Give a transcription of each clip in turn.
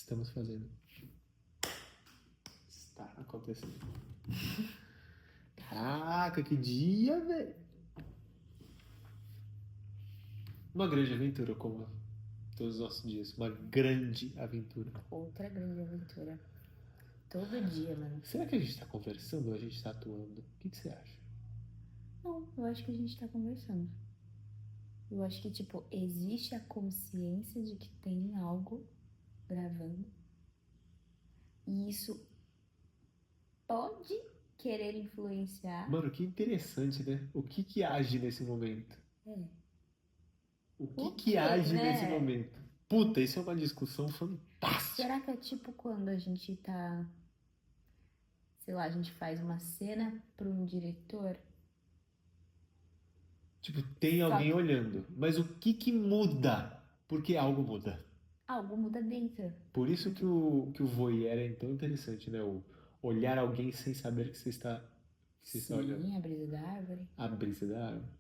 estamos fazendo. Está acontecendo. Caraca, que dia, velho! Uma grande aventura, como todos os nossos dias. Uma grande aventura. Outra grande aventura. Todo dia, mano. Será que a gente tá conversando ou a gente tá atuando? O que você acha? Não, eu acho que a gente tá conversando. Eu acho que, tipo, existe a consciência de que tem algo gravando. E isso pode querer influenciar. Mano, que interessante, né? O que age nesse momento? O O que quê, age né? nesse momento? Puta, isso é uma discussão fantástica. Será que é tipo quando a gente tá... Sei lá, a gente faz uma cena pra um diretor? Tipo, tem alguém olhando. Mas o que muda? Porque algo muda. Algo muda dentro. Por isso que o voyeur é tão interessante, né? O olhar alguém sem saber que você está olhando. Sim, a brisa da árvore. A brisa da árvore.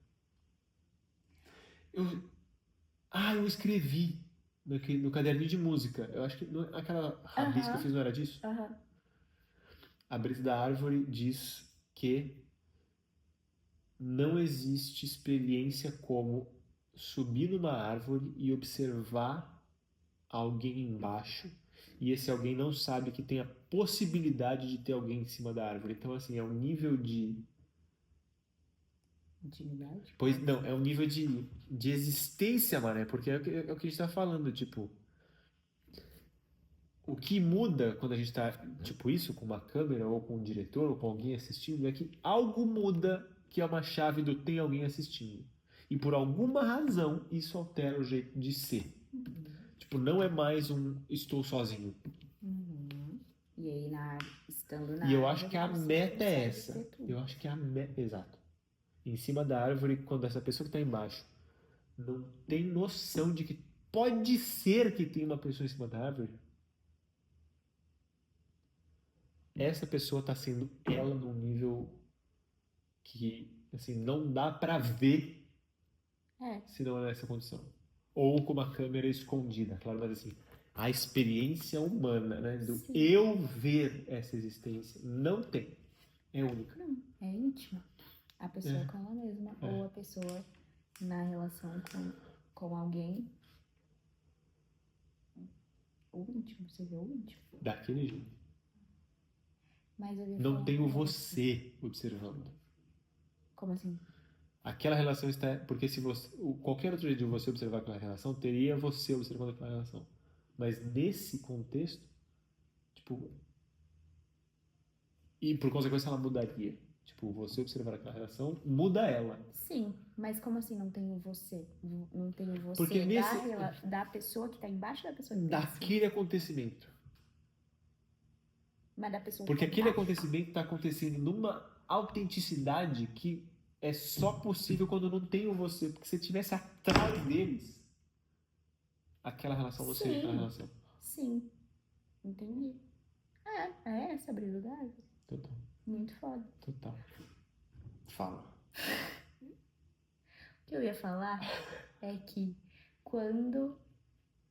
Eu escrevi no caderninho de música. Eu acho que aquela rabisca que eu fiz não era disso? Aham. A brisa da árvore diz que não existe experiência como subir numa árvore e observar alguém embaixo, e esse alguém não sabe que tem a possibilidade de ter alguém em cima da árvore. Então, assim, é um nível de... Intimidade? Pois não, é um nível de existência, mano, porque é o que a gente tá falando, tipo... O que muda quando a gente tá, tipo isso, com uma câmera, ou com um diretor, ou com alguém assistindo, é que algo muda que é uma chave do tem alguém assistindo. E por alguma razão, isso altera o jeito de ser. Tipo, não é mais um estou sozinho. E aí, estando na E eu árvore, acho que a você meta é consegue essa. ter tudo. Eu acho que a meta... Exato. Em cima da árvore, quando essa pessoa que está embaixo não tem noção de que pode ser que tem uma pessoa em cima da árvore, essa pessoa está sendo ela num nível que, assim, não dá para ver se não é nessa condição. Ou com uma câmera escondida, claro, mas assim, a experiência humana, né, do Sim. eu ver essa existência, não tem. É única. Não, é íntima. A pessoa com ela mesma. Ou a pessoa na relação com alguém. O íntimo, você vê o íntimo. Daquele jeito. Mas eu ia Não falar tem um o negócio. você observando. Como assim? Aquela relação está... Porque se você... Qualquer outro jeito de você observar aquela relação, teria você observando aquela relação. Mas nesse contexto, tipo... E por consequência ela mudaria. Tipo, você observar aquela relação, muda ela. Sim, mas como assim não tem o você? Não tem o você Porque nesse... da pessoa que tá embaixo da pessoa que tá em cima? Daquele acontecimento. Mas da pessoa Porque que tá aquele embaixo? acontecimento está acontecendo numa autenticidade que é só possível quando não tem o você. Porque se estivesse atrás deles, aquela relação não seria aquela relação. Sim, entendi. É essa a brisa da árvore. Total. Muito foda. Total. Fala. O que eu ia falar é que quando,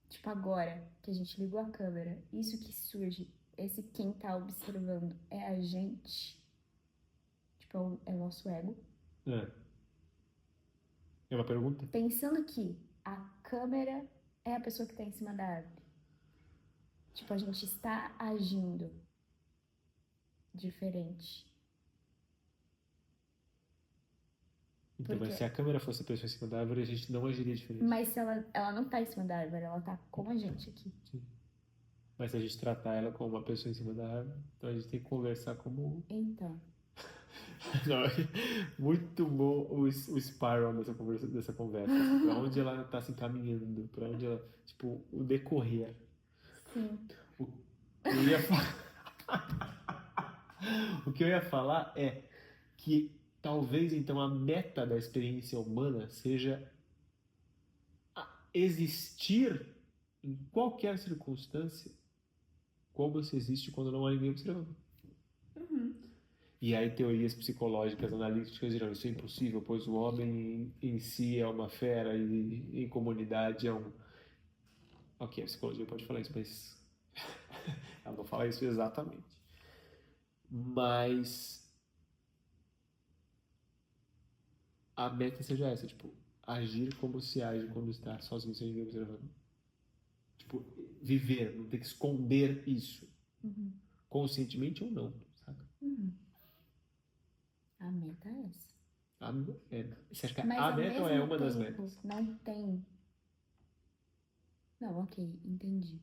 tipo agora, que a gente ligou a câmera, isso que surge, esse quem tá observando é a gente, tipo, é o nosso ego. É uma pergunta? Pensando que a câmera é a pessoa que tá em cima da árvore. Tipo, a gente está agindo diferente. Então, mas se a câmera fosse a pessoa em cima da árvore, a gente não agiria diferente. Mas se ela não tá em cima da árvore, ela tá com a gente aqui. Sim. Mas se a gente tratar ela como uma pessoa em cima da árvore, então a gente tem que conversar como... Então. Não, muito bom o spiral dessa conversa. Assim, pra onde ela tá se encaminhando, pra onde ela... Tipo, o decorrer. Sim. Eu ia o que eu ia falar é que talvez então a meta da experiência humana seja existir em qualquer circunstância como se existe quando não há ninguém observando. E aí teorias psicológicas, analíticas dirão isso é impossível, pois o homem em si é uma fera e em comunidade é um... Ok, a psicologia pode falar isso, mas Ela não fala isso exatamente. Mas a meta seja essa, tipo, agir como se age quando está sozinho sem ninguém observando. Tipo, viver, não ter que esconder isso. Uhum. Conscientemente ou não, saca? Uhum. A meta é essa. Você acha que Mas a ao meta ou é mesmo uma das tempo, metas? não tem. Não, ok, entendi.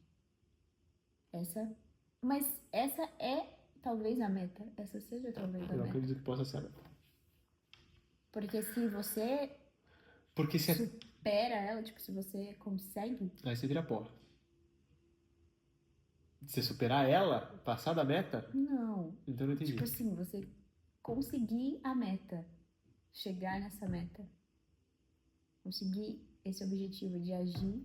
Essa. Mas essa é talvez a meta. Essa seja talvez a Eu meta. acredito que possa ser a meta. Porque se você Porque se supera ela, tipo, se você consegue. aí você vira pó. Você superar ela, passar da meta, Não. então eu não entendi. Tipo assim, você conseguir a meta. Chegar nessa meta. Conseguir esse objetivo de agir.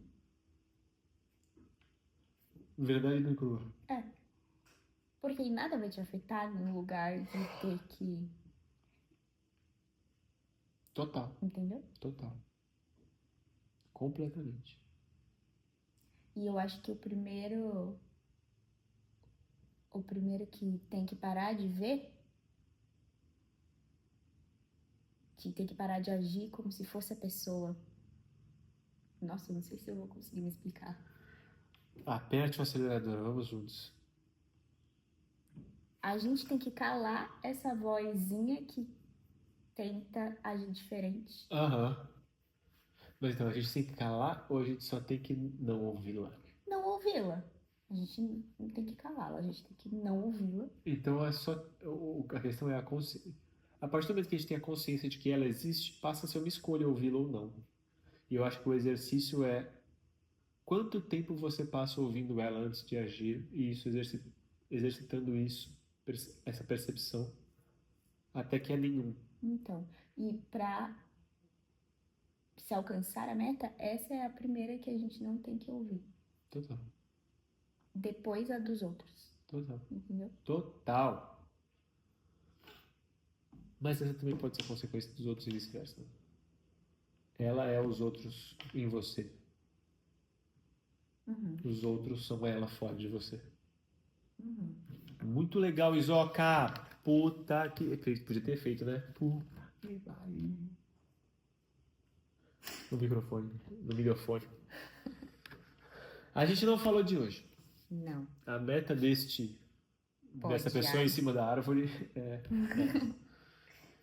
Verdade não crua. É. Porque nada vai te afetar no lugar de ter que. Total, Entendeu? total. Completamente. E eu acho que o primeiro que tem que parar de ver, que tem que parar de agir como se fosse a pessoa. Nossa, eu não sei se eu vou conseguir me explicar. Aperte o acelerador, vamos juntos. A gente tem que calar essa vozinha que tenta agir diferente. Aham. Mas então, a gente tem que calar ou a gente só tem que não ouvi-la? Não ouvi-la. A gente não tem que calá-la, a gente tem que não ouvi-la. Então, é só, a questão é a consciência. A partir do momento que a gente tem a consciência de que ela existe, passa a ser uma escolha ouvi-la ou não. E eu acho que o exercício é quanto tempo você passa ouvindo ela antes de agir e isso exercitando isso, essa percepção, até que é nenhum. Então, e pra se alcançar a meta, essa é a primeira que a gente não tem que ouvir. Total, Depois a dos outros. total, Entendeu? total. Mas essa também pode ser consequência dos outros e vice-versa. Né? Ela é os outros em você. Uhum. Os outros são ela fora de você. Uhum. Muito legal, Isoca! Puta que... Podia ter feito, né? Puta que pariu. No microfone. No microfone. A gente não falou de hoje. Não. A meta dessa pessoa em cima da árvore é...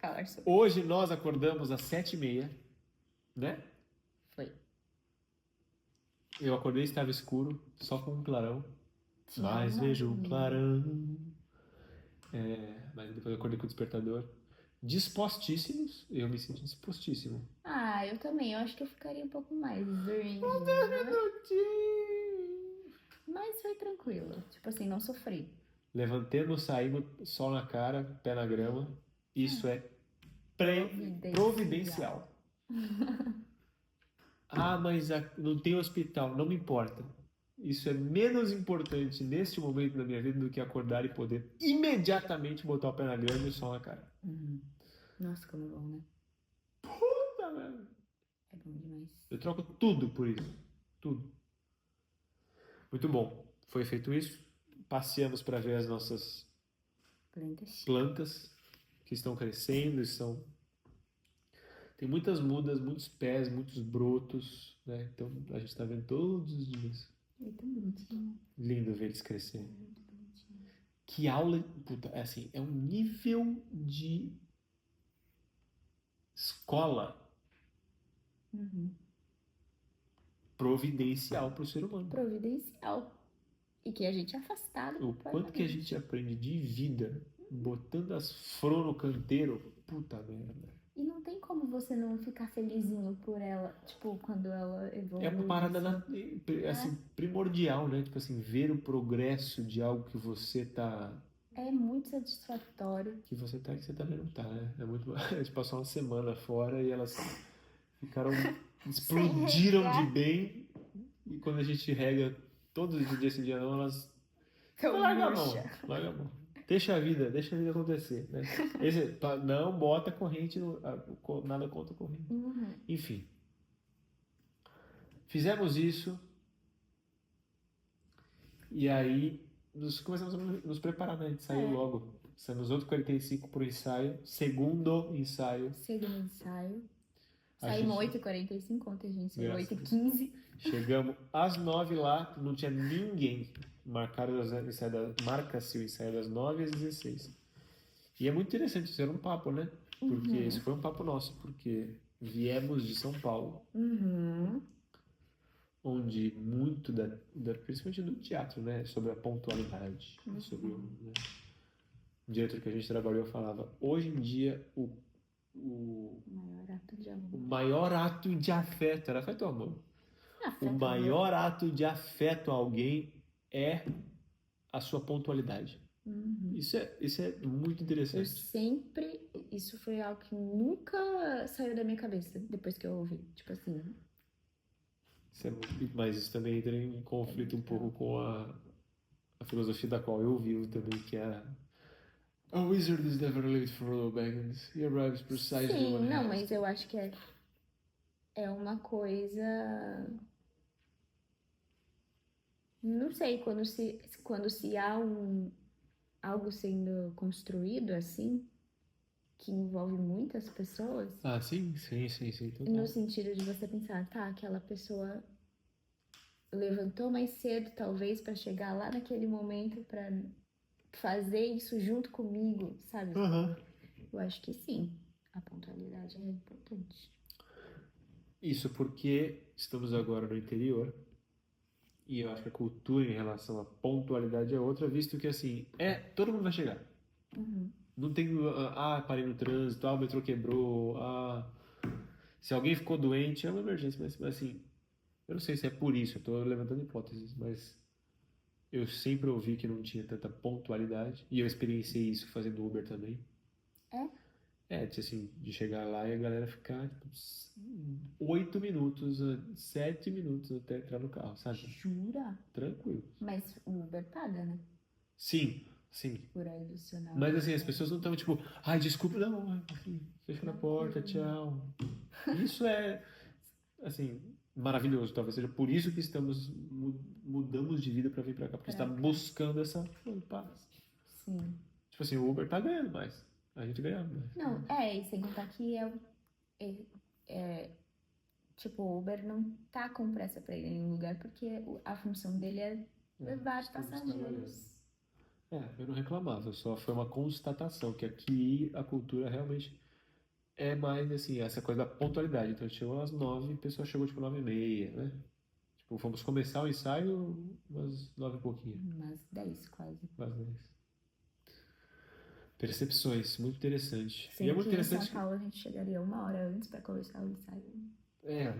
Falar sobre. Hoje nós acordamos às 7h30, né? Foi. Eu acordei e estava escuro, só com um clarão. Tinha Mas uma vejo um luz. clarão. Mas depois eu acordei com o despertador. Dispostíssimos. Eu me senti dispostíssimo. Ah, eu também. Eu acho que eu ficaria um pouco mais dormindo. Mas foi tranquilo. Tipo assim, não sofri. Levantemos, saímos, sol na cara, pé na grama. Isso é providencial. Ah, mas não tem hospital. Não me importa. Isso é menos importante neste momento da minha vida do que acordar e poder imediatamente botar o pé na grama e o sol na cara. Uhum. Nossa, como é bom, né? Puta merda. É bom demais. Eu troco tudo por isso. Tudo. Muito bom. Foi feito isso. Passeamos para ver as nossas plantas que estão crescendo, tem muitas mudas, muitos pés, muitos brotos, né? Então a gente está vendo todos os dias. É tão bonitinho. Lindo ver eles crescerem. Muito bonitinho. Que aula, puta, é assim, é um nível de escola Uhum. providencial para o ser humano. Providencial. E que a gente é afastado. O quanto que a gente aprende de vida botando as flores no canteiro, puta merda. E não tem como você não ficar felizinho por ela, tipo, quando ela evolui. É uma parada assim. assim, primordial, né? Tipo assim, ver o progresso de algo que você tá. É muito satisfatório. Que você tá vendo, tá, né? É muito. A gente passou uma semana fora e elas ficaram. Explodiram de bem. E quando a gente rega todos os dias esse dia não, elas. Larga a mão, larga a mão. Deixa a vida acontecer, né? Não bota corrente, nada contra a corrente. Uhum. Enfim. Fizemos isso. E aí nós começamos a nos preparar, né? A gente saiu É. logo. Saímos 8h45 pro ensaio, segundo ensaio. Segundo ensaio. A Saímos gente, 8h45, ontem a gente saiu graças a Deus. 8h15. Chegamos às 9 lá, não tinha ninguém. Marca-se o ensaio das 9 às 16. E é muito interessante, isso era um papo, né? Porque isso foi um papo nosso, porque viemos de São Paulo, Uhum. onde muito principalmente do teatro, né? Sobre a pontualidade. Sobre né? O diretor que a gente trabalhou falava, hoje em dia o Maior ato de amor. maior ato de afeto, era afeto ou amor? O maior ato de afeto a alguém é a sua pontualidade. Isso é muito Eu interessante. sempre. Isso foi algo que nunca saiu da minha cabeça depois que eu ouvi. Tipo assim. Mas isso também entra em conflito um pouco com a filosofia da qual eu vivo também, que é a wizard is never late for all Baggins. He arrives precisely Sim, when he não, has mas to. eu acho que é uma coisa. Não sei, quando se há algo sendo construído assim, que envolve muitas pessoas, Ah, sim, total. no sentido de você pensar, tá, aquela pessoa levantou mais cedo, talvez, pra chegar lá naquele momento pra fazer isso junto comigo, sabe? Aham. Eu acho que sim, a pontualidade é importante. Isso porque estamos agora no interior e eu acho que a cultura em relação à pontualidade é outra, visto que assim, todo mundo vai chegar. Não tem, parei no trânsito, o metrô quebrou, se alguém ficou doente, é uma emergência, mas assim, eu não sei se é por isso, eu tô levantando hipóteses, mas eu sempre ouvi que não tinha tanta pontualidade e eu experienciei isso fazendo Uber também. De chegar lá e a galera ficar tipo, 8 minutos, 7 minutos até entrar no carro, sabe? Jura? Tranquilo. Mas o Uber paga, né? Sim. Por adicional. Mas assim, as pessoas não estão tipo, ai, desculpa, não, assim, fecha na porta, tchau. Isso é, assim, maravilhoso. Talvez seja por isso que mudamos de vida pra vir pra cá, porque está buscando essa paz. Sim. Tipo assim, o Uber tá ganhando mais. A gente ganha mais. Não, e sem contar que tipo, o Uber não tá com pressa pra ir em nenhum lugar, porque a função dele é levar passageiros. Eu não reclamava, só foi uma constatação que aqui a cultura realmente é mais assim, essa coisa da pontualidade. Então chegou às 9, a pessoa chegou tipo 9h30, né? Tipo, fomos começar o ensaio umas 9 e pouquinho. Umas 10 quase. Umas 10. Percepções, muito interessante. Sendo é muito que interessante em São Paulo a gente chegaria 1 hora antes pra começar o ensaio.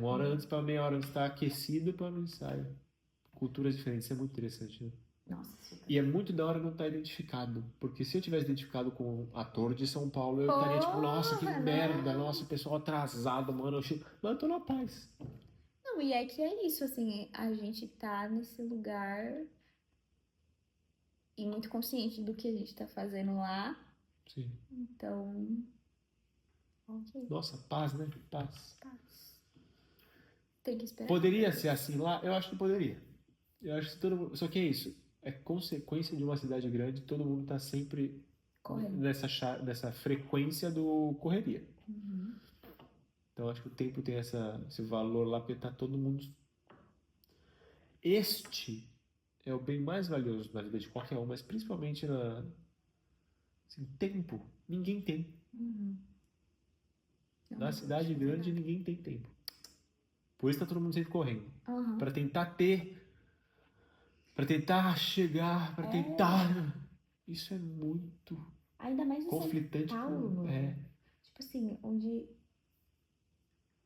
1 hora antes para meia hora antes estar aquecido para o ensaio. Culturas diferentes, isso é muito interessante, né? Nossa, super. E é muito da hora não estar identificado. Porque se eu tivesse identificado com um ator de São Paulo, eu estaria tipo, nossa, que merda, nossa, pessoal atrasado, mano. Mas eu tô na paz. Não, e é que é isso, assim, a gente tá nesse lugar e muito consciente do que a gente tá fazendo lá. Sim. Então, ok. Nossa, paz, né? Paz. Tem que esperar. Poderia ser assim lá? Eu acho que poderia. Eu acho que todo mundo. Só que é isso. É consequência de uma cidade grande, todo mundo tá sempre Correndo. nessa frequência do correria. Então acho que o tempo tem esse valor lá, porque tá todo mundo. Este é o bem mais valioso na vida de qualquer um, mas principalmente tempo. Ninguém tem. Na cidade grande, ninguém tem tempo. Por isso tá todo mundo sempre correndo. Pra tentar chegar, pra tentar. Isso é muito ainda mais no conflitante. São Paulo. Tipo assim, onde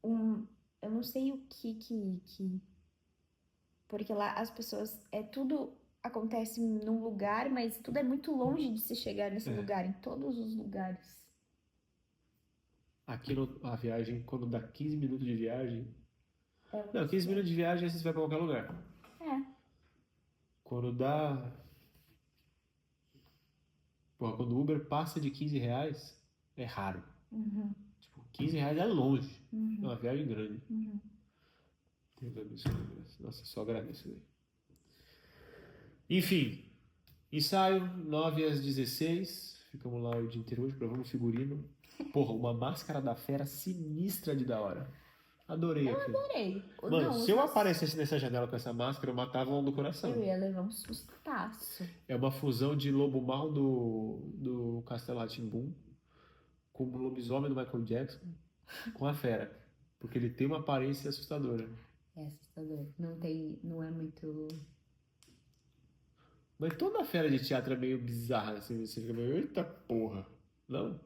eu não sei o que porque lá as pessoas tudo acontece num lugar, mas tudo é muito longe de se chegar nesse lugar, em todos os lugares. Aqui a viagem, quando dá 15 minutos de viagem. Não, 15 minutos de viagem você vai pra qualquer lugar. Quando dá. Porra, quando o Uber passa de R$ 15, é raro. Tipo, R$ 15 é longe. É uma viagem grande. Nossa, só agradeço. Enfim, Ensaio, 9 às 16. Ficamos lá o dia inteiro hoje, provamos figurino. Porra, uma máscara da fera sinistra de da hora. Adorei aquilo. Adorei. Mano, Não, se eu aparecesse nessa janela com essa máscara, eu matava um do coração. eu ia levar um sustaço. É uma fusão de Lobo Mal do Castelo Rá com o lobisomem do Michael Jackson com a fera. Porque ele tem uma aparência assustadora. É assustador. Não é muito. Mas toda fera de teatro é meio bizarra, assim, você fica meio, eita porra. Não?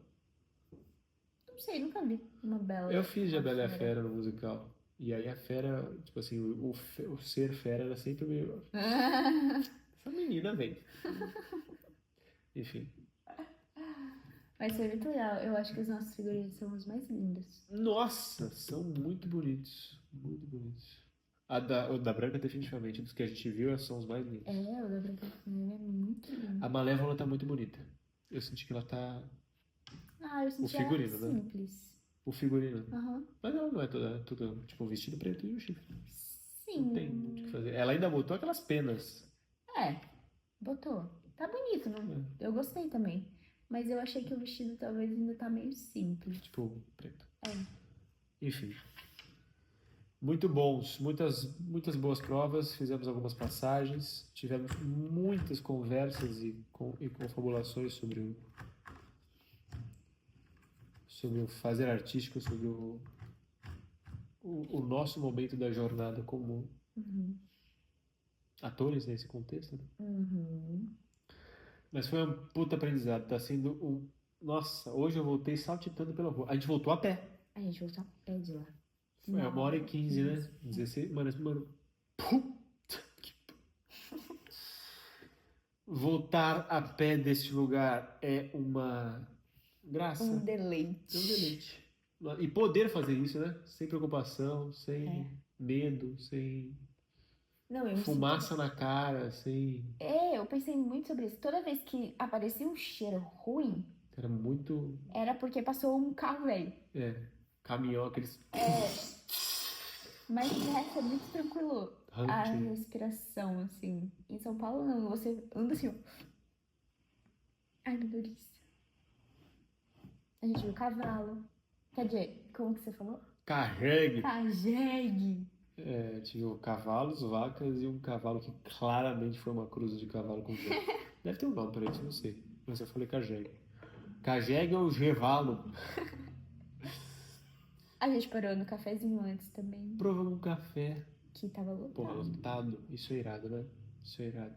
Não sei, nunca vi uma bela. Eu fiz de A uma Bela e a fera. Fera no musical. E aí a fera, tipo assim, o ser fera era sempre meio. Essa menina, velho. Enfim. Mas foi muito legal. Eu acho que os nossos figurinos são os mais lindos. Nossa, são muito bonitos. Muito bonitos. O da Branca, definitivamente, dos que a gente viu, são os mais lindos. É, o da Branca de Neve é muito lindo. A Malévola tá muito bonita. Eu senti que ela tá. Ah, eu senti ela figurino, né? simples. O figurino. Aham. Mas não é tudo tipo um vestido preto e um chifre. Sim. Não tem muito o que fazer. Ela ainda botou aquelas penas. É, botou. Tá bonito, não? Eu gostei também. Mas eu achei que o vestido talvez ainda tá meio simples. Tipo, preto. É. Enfim. Muito bons. Muitas boas provas. Fizemos algumas passagens. Tivemos muitas conversas e confabulações sobre o fazer artístico, sobre o nosso momento da jornada como Uhum. atores nesse contexto, né? Uhum. Mas foi um puta aprendizado. Tá sendo um. Nossa, hoje eu voltei saltitando pela rua. A gente voltou a pé. A gente voltou a pé de lá. Foi 1h15, né? 16. Mano. Puta que. Voltar a pé desse lugar é uma graça. Um deleite. É um deleite. E poder fazer isso, né? Sem preocupação, sem medo, sem Não, eu me fumaça na cara, sem. eu pensei muito sobre isso. Toda vez que aparecia um cheiro ruim, Era muito. era porque passou um carro velho. Caminhão, aqueles. Mas o resto é muito tranquilo. A Hunting. respiração, assim. Em São Paulo, não. Você anda assim, ó. Ai, meu Deus. A gente viu cavalo. Quer dizer, como que você falou? Carregue. Cajegue. Tinha cavalos, vacas e um cavalo que claramente foi uma cruz de cavalo com jegue. Deve ter um nome pra isso, não sei. Mas eu falei cajegue. Cajegue ou gevalo? A gente parou no cafezinho antes também, Provamos um café. que tava Porra, lotado. lotado. Isso é irado, né? Isso é irado.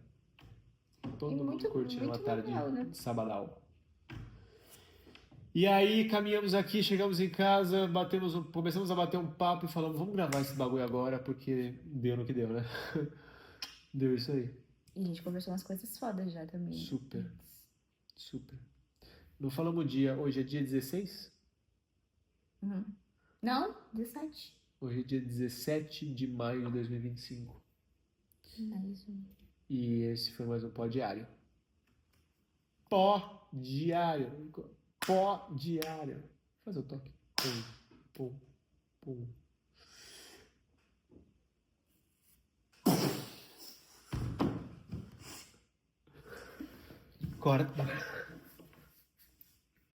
Todo E mundo muito- curtindo uma muito tarde legal, né? de sabadão. E aí caminhamos aqui, chegamos em casa, começamos a bater um papo e falamos, vamos gravar esse bagulho agora, porque deu no que deu, né? Deu isso aí. E a gente conversou umas coisas fodas já também. Super. Super. Não falamos o dia. Hoje é dia 16? Uhum. Não? 17. Hoje é dia 17 de maio de 2025. Mais um. E esse foi mais um pó diário. Pó diário. Pó diário. Faz o toque. Pum, pum, pum. Corta.